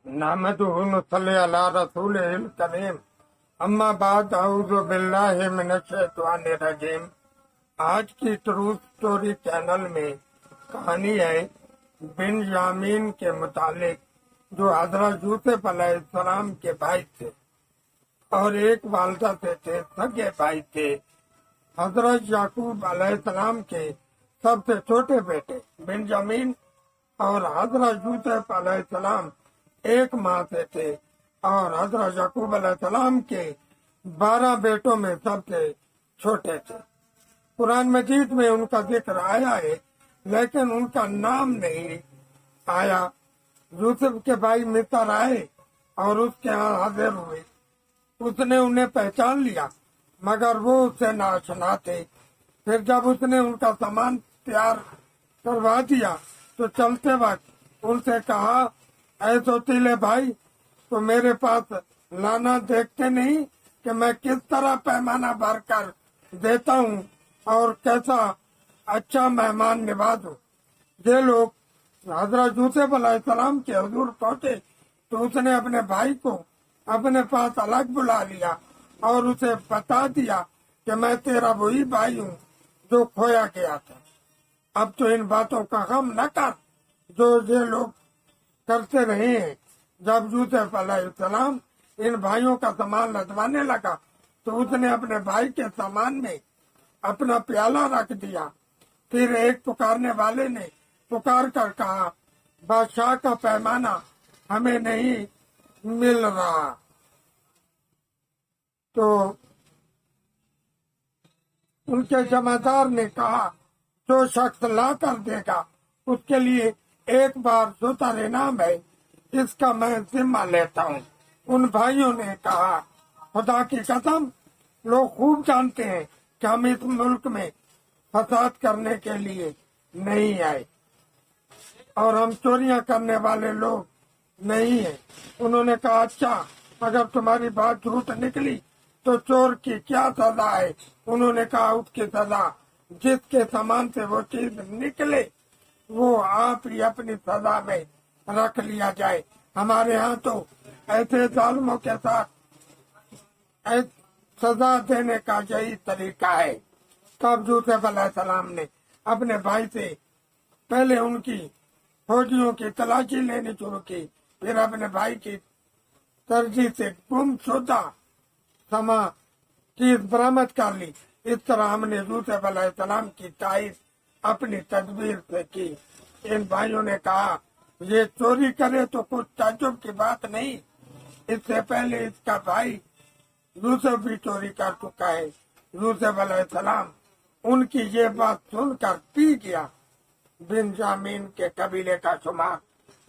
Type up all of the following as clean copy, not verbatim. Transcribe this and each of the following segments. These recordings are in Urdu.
نحمدہ ونصلی علی رسولہ الکریم اما بعد اعوذ باللہ من الشیطان الرجیم۔ آج کی ٹرو سٹوری چینل میں کہانی ہے بنیامین کے متعلق، جو حضرت یوسف علیہ السلام کے بھائی تھے اور ایک والدہ سے تھے، سگے بھائی تھے۔ حضرت یعقوب علیہ السلام کے سب سے چھوٹے بیٹے بنیامین اور حضرت یوسف علیہ السلام ایک ماں سے تھے، اور حضرت یعقوب علیہ السلام کے 12 بیٹوں میں سب سے چھوٹے تھے۔ قرآن مجید میں ان کا ذکر آیا ہے، لیکن ان کا نام نہیں آیا۔ یوسف کے بھائی مصر آئے اور اس کے ہاں حاضر ہوئے۔ اس نے انہیں پہچان لیا، مگر وہ اس سے ناآشنا تھے۔ پھر جب اس نے ان کا سامان تیار کروا دیا تو چلتے وقت ان سے کہا، اے سوتیلے بھائی، تو میرے پاس لانا دیکھتے نہیں کہ میں کس طرح پیمانہ بھر کر دیتا ہوں اور کیسا اچھا مہمان نواز ہوں۔ یہ لوگ حضرت یوسف علیہ السلام کے حضور پہنچے تو اس نے اپنے بھائی کو اپنے پاس الگ بلا لیا اور اسے بتا دیا کہ میں تیرا وہی بھائی ہوں جو کھویا گیا تھا۔ اب تو ان باتوں کا غم نہ کر جو یہ لوگ کرتے رہے ہیں۔ جب یوسف علیہ السلام ان بھائیوں کا سامان لدوانے لگا تو اس نے اپنے بھائی کے سامان میں اپنا پیالہ رکھ دیا۔ پھر ایک پکارنے والے نے پکار کر کہا، بادشاہ کا پیمانہ ہمیں نہیں مل رہا۔ تو ان کے جمعدار نے کہا، جو شخص لا کر دے گا اس کے لیے ایک بار سوتر انعام ہے، اس کا میں ذمہ لیتا ہوں۔ ان بھائیوں نے کہا، خدا کی قسم، لوگ خوب جانتے ہیں کہ ہم اس ملک میں فساد کرنے کے لیے نہیں آئے اور ہم چوریاں کرنے والے لوگ نہیں ہیں۔ انہوں نے کہا، اچھا، اگر تمہاری بات جھوٹ نکلی تو چور کی کیا سزا ہے؟ انہوں نے کہا، اس کی سزا جس کے سامان سے وہ چیز نکلے وہ آپ ہی اپنی سزا میں رکھ لیا جائے۔ ہمارے ہاں تو ایسے ظالموں کے ساتھ سزا دینے کا یہی طریقہ ہے۔ تب یوسف علیہ السلام نے اپنے بھائی سے پہلے ان کی فوجیوں کی تلاشی لینی شروع کی، پھر اپنے بھائی کی ترجیح سے گم شدہ سما چیز برآمد کر لی۔ اس طرح ہم نے یوسف علیہ السلام کی تائید اپنی تدبیر سے کی۔ ان بھائیوں نے کہا، یہ چوری کرے تو کچھ تعجب کی بات نہیں، اس سے پہلے اس کا بھائی یوسف بھی چوری کر چکا ہے۔ یوسف علیہ السلام ان کی یہ بات سن کر پی گیا۔ بنیامین کے قبیلے کا شمار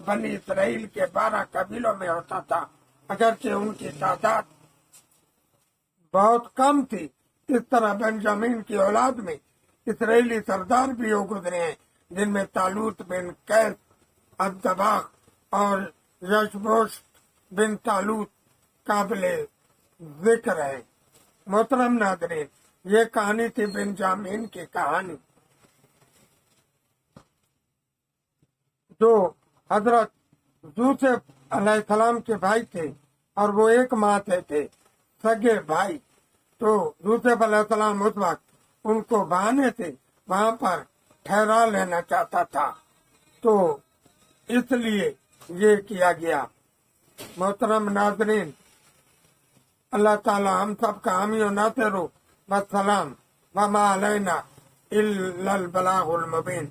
بنی اسرائیل کے 12 قبیلوں میں ہوتا تھا، اگرچہ ان کی تعداد بہت کم تھی۔ اس طرح بنیامین کی اولاد میں اسرائیلی سردار بھی ہو گزرے ہیں، جن میں طالوت بن قیس الضباغ اور یشبوشت بن طالوت قابل ذکر ہے۔ محترم ناظرین، یہ کہانی تھی بنیامین کی کہانی، جو حضرت یوسف علیہ السلام کے بھائی تھے اور وہ ایک ماں سے تھے، سگے بھائی۔ تو یوسف علیہ السلام اس وقت ان کو بہانے سے وہاں پر ٹھہرا لینا چاہتا تھا، تو اس لیے یہ کیا گیا۔ محترم ناظرین، اللہ تعالی ہم سب کا حامی و ناصر ہو۔ والسلام وما علینا الا البلاغ المبین۔